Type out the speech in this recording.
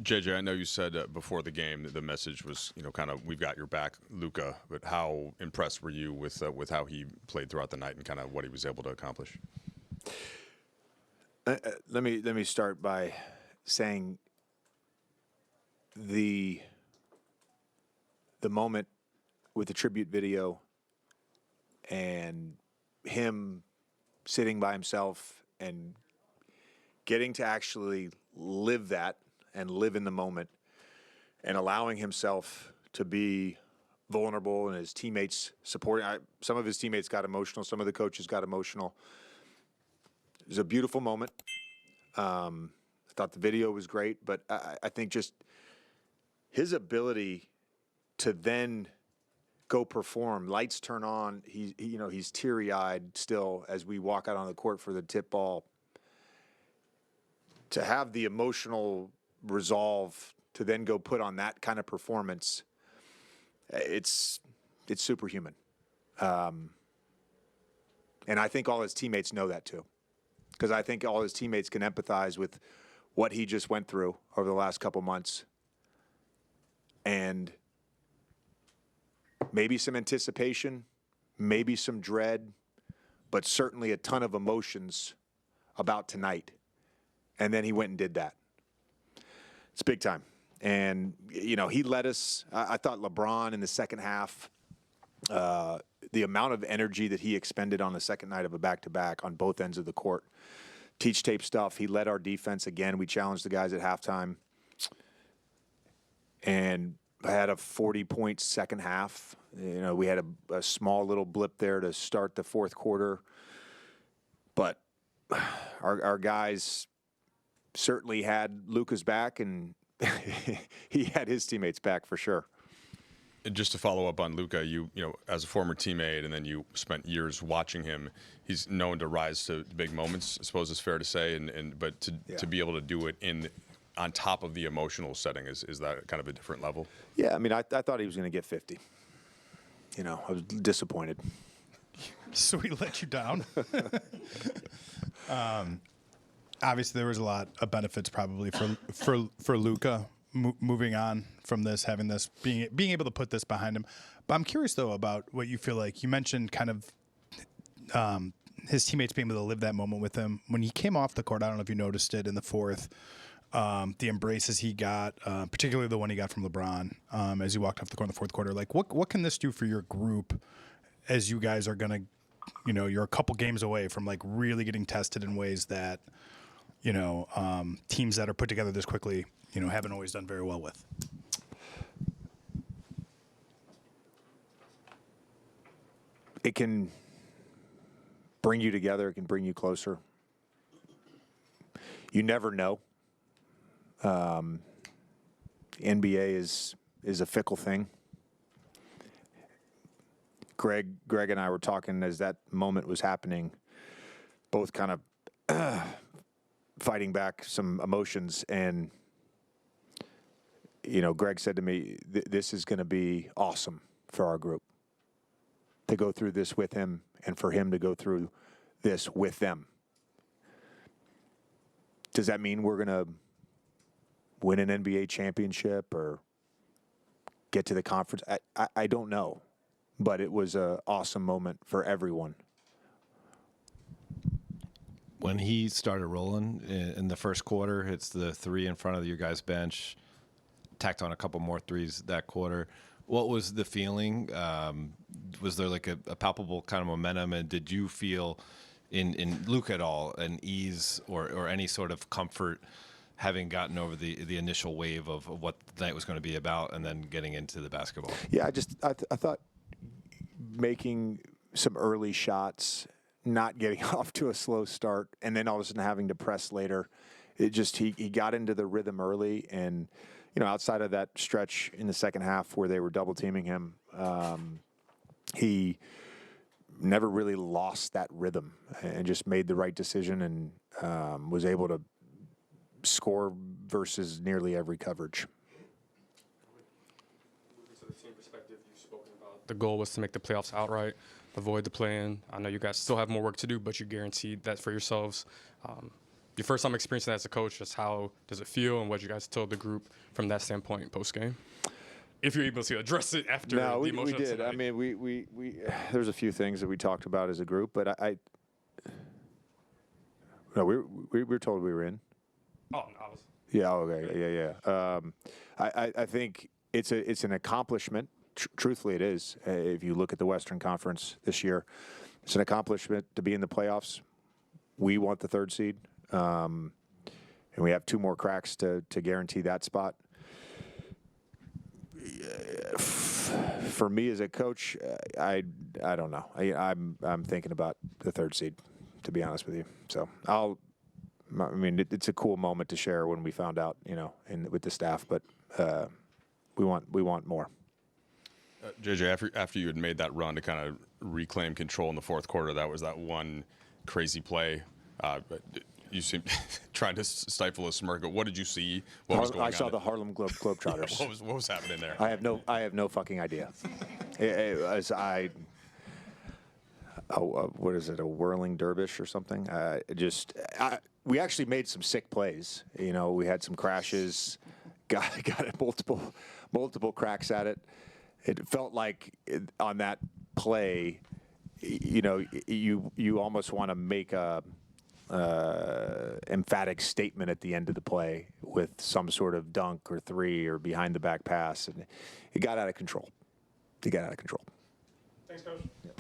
JJ, I know you said before the game that the message was, kind of we've got your back, Luka. But how impressed were you with how he played throughout the night and kind of what he was able to accomplish? Let me start by saying the moment with the tribute video and him sitting by himself and getting to actually live that and live in the moment and allowing himself to be vulnerable and his teammates supporting. Some of his teammates got emotional. Some of the coaches got emotional. It was a beautiful moment. I thought the video was great, but I think just his ability to then go perform, lights turn on. He's teary-eyed still as we walk out on the court for the tip ball. To have the emotional resolve to then go put on that kind of performance, it's superhuman. And I think all his teammates know that too, because I think all his teammates can empathize with what he just went through over the last couple months. And maybe some anticipation, maybe some dread, but certainly a ton of emotions about tonight. And then he went and did that. It's big time. And, he led us. I thought LeBron in the second half, the amount of energy that he expended on the second night of a back-to-back on both ends of the court, teach tape stuff. He led our defense again. We challenged the guys at halftime. And I had a 40-point second half. We had a small little blip there to start the fourth quarter. But our guys certainly had Luka's back, and he had his teammates back for sure. And just to follow up on Luka, you as a former teammate, and then you spent years watching him. He's known to rise to big moments, I suppose it's fair to say, but to be able to do it on top of the emotional setting, is that kind of a different level? Yeah, I mean, I thought he was going to get 50. I was disappointed. So he let you down? Obviously, there was a lot of benefits probably for Luka moving on from this, having this, being able to put this behind him. But I'm curious, though, about what you feel like. You mentioned kind of his teammates being able to live that moment with him. When he came off the court, I don't know if you noticed it in the fourth, the embraces he got, particularly the one he got from LeBron as he walked off the court in the fourth quarter. Like, what can this do for your group as you guys are going to, you're a couple games away from, like, really getting tested in ways that, teams that are put together this quickly, haven't always done very well with? It can bring you together. It can bring you closer. You never know. NBA is a fickle thing. Greg and I were talking as that moment was happening, both kind of fighting back some emotions. And, Greg said to me, this is going to be awesome for our group to go through this with him and for him to go through this with them. Does that mean we're going to win an NBA championship or get to the conference? I don't know, but it was an awesome moment for everyone. When he started rolling in the first quarter, hits the three in front of your guys' bench, tacked on a couple more threes that quarter. What was the feeling? Was there like a palpable kind of momentum? And did you feel in Luka at all an ease or any sort of comfort having gotten over the initial wave of what the night was going to be about and then getting into the basketball? Yeah, I thought making some early shots, not getting off to a slow start, and then all of a sudden having to press later. It just he got into the rhythm early, and outside of that stretch in the second half where they were double teaming him, he never really lost that rhythm and just made the right decision and was able to score versus nearly every coverage. So the team perspective, you've spoken about the goal was to make the playoffs outright, avoid the play-in. I know you guys still have more work to do, but you guaranteed that for yourselves. your first time experiencing that as a coach, just how does it feel, and what you guys told the group from that standpoint post game? If you're able to address it after No, the we emotional did. tonight. I mean, we there's a few things that we talked about as a group, but no, we were told we were in. Oh, no, I was. Yeah. Okay. Yeah. I think it's an accomplishment. Truthfully, it is. If you look at the Western Conference this year, it's an accomplishment to be in the playoffs. We want the 3rd seed, and we have 2 more cracks to guarantee that spot. For me as a coach, I don't know. I'm thinking about the 3rd seed, to be honest with you. So it's a cool moment to share when we found out, with the staff, but we want more. JJ, after you had made that run to kind of reclaim control in the 4th quarter, that was that one crazy play. You seem trying to stifle a smirk. What did you see? What was going on? I saw the Harlem Globetrotters. What was happening there? I have no fucking idea. What is it? A whirling dervish or something? We actually made some sick plays. We had some crashes, got multiple cracks at it. It felt like on that play, you almost want to make a emphatic statement at the end of the play with some sort of dunk or 3 or behind the back pass, and it got out of control. Thanks, Coach. Yeah.